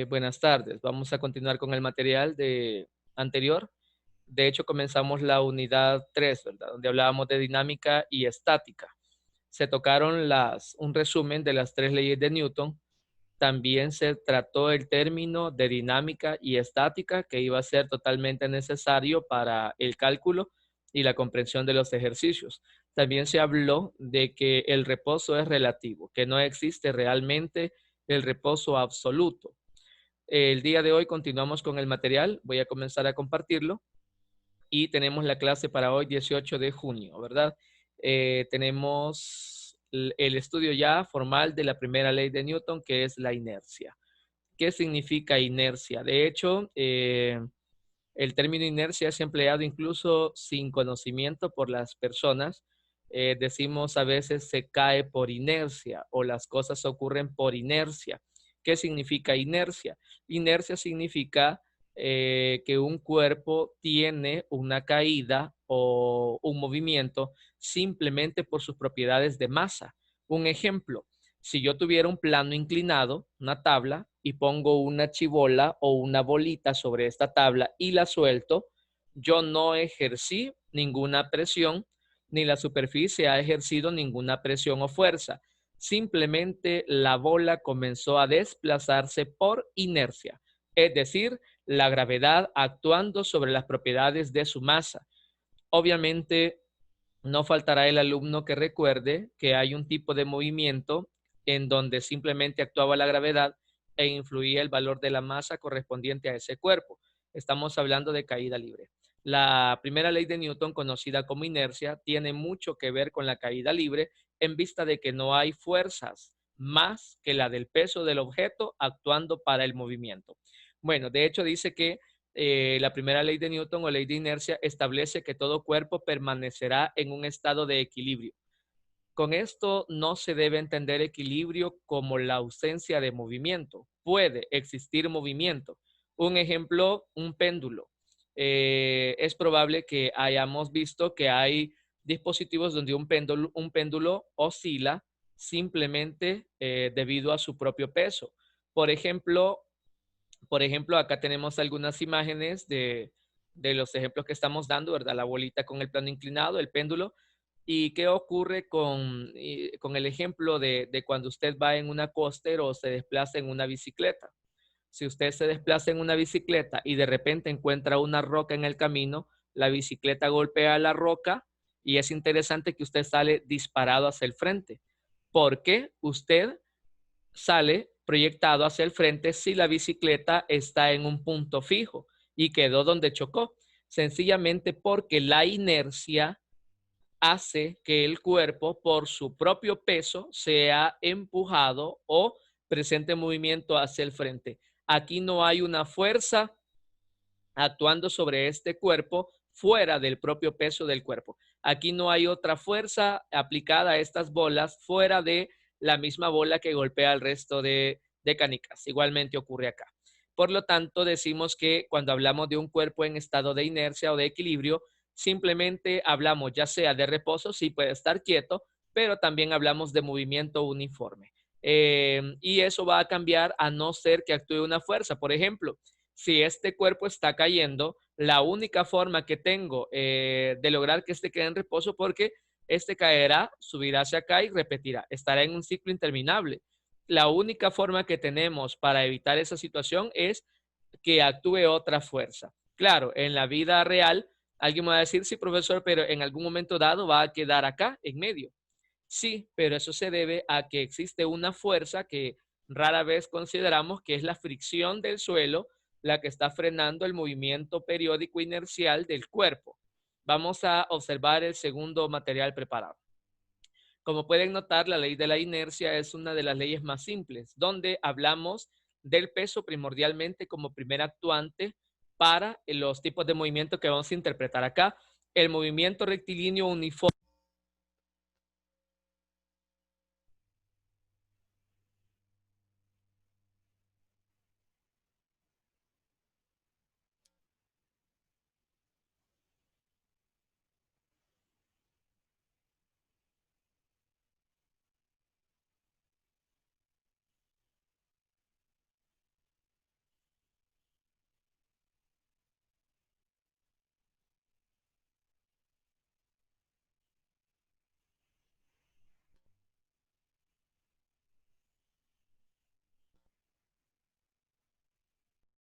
Buenas tardes. Vamos a continuar con el material anterior. De hecho, comenzamos la unidad 3, ¿verdad? Donde hablábamos de dinámica y estática. Se tocaron un resumen de las tres leyes de Newton. También se trató el término de dinámica y estática, que iba a ser totalmente necesario para el cálculo y la comprensión de los ejercicios. También se habló de que el reposo es relativo, que no existe realmente el reposo absoluto. El día de hoy continuamos con el material. Voy a comenzar a compartirlo y tenemos la clase para hoy, 18 de junio, ¿verdad? Tenemos el estudio ya formal de la primera ley de Newton, que es la inercia. ¿Qué significa inercia? De hecho, el término inercia es empleado incluso sin conocimiento por las personas. Decimos a veces se cae por inercia o las cosas ocurren por inercia. ¿Qué significa inercia? Inercia significa que un cuerpo tiene una caída o un movimiento simplemente por sus propiedades de masa. Un ejemplo, si yo tuviera un plano inclinado, una tabla, y pongo una chibola o una bolita sobre esta tabla y la suelto, yo no ejercí ninguna presión, ni la superficie ha ejercido ninguna presión o fuerza. Simplemente la bola comenzó a desplazarse por inercia, es decir, la gravedad actuando sobre las propiedades de su masa. Obviamente, no faltará el alumno que recuerde que hay un tipo de movimiento en donde simplemente actuaba la gravedad e influía el valor de la masa correspondiente a ese cuerpo. Estamos hablando de caída libre. La primera ley de Newton, conocida como inercia, tiene mucho que ver con la caída libre en vista de que no hay fuerzas más que la del peso del objeto actuando para el movimiento. Bueno, de hecho dice que la primera ley de Newton o ley de inercia establece que todo cuerpo permanecerá en un estado de equilibrio. Con esto no se debe entender equilibrio como la ausencia de movimiento. Puede existir movimiento. Un ejemplo, un péndulo. Es probable que hayamos visto que hay dispositivos donde un péndulo oscila simplemente debido a su propio peso. Por ejemplo, acá tenemos algunas imágenes de los ejemplos que estamos dando, ¿verdad? La bolita con el plano inclinado, el péndulo. ¿Y qué ocurre con el ejemplo de cuando usted va en una coaster o se desplaza en una bicicleta? Si usted se desplaza en una bicicleta y de repente encuentra una roca en el camino, la bicicleta golpea la roca y es interesante que usted sale disparado hacia el frente. Porque usted sale proyectado hacia el frente si la bicicleta está en un punto fijo y quedó donde chocó, sencillamente porque la inercia hace que el cuerpo por su propio peso sea empujado o presente movimiento hacia el frente. Aquí no hay una fuerza actuando sobre este cuerpo fuera del propio peso del cuerpo. Aquí no hay otra fuerza aplicada a estas bolas fuera de la misma bola que golpea al resto de canicas. Igualmente ocurre acá. Por lo tanto, decimos que cuando hablamos de un cuerpo en estado de inercia o de equilibrio, simplemente hablamos ya sea de reposo, sí puede estar quieto, pero también hablamos de movimiento uniforme. Y eso va a cambiar a no ser que actúe una fuerza. Por ejemplo, si este cuerpo está cayendo, la única forma que tengo de lograr que este quede en reposo, porque este caerá, subirá hacia acá y repetirá, estará en un ciclo interminable. La única forma que tenemos para evitar esa situación es que actúe otra fuerza. Claro, en la vida real, alguien me va a decir, sí, profesor, pero en algún momento dado va a quedar acá, en medio. Sí, pero eso se debe a que existe una fuerza que rara vez consideramos que es la fricción del suelo, la que está frenando el movimiento periódico inercial del cuerpo. Vamos a observar el segundo material preparado. Como pueden notar, la ley de la inercia es una de las leyes más simples, donde hablamos del peso primordialmente como primer actuante para los tipos de movimiento que vamos a interpretar acá. El movimiento rectilíneo uniforme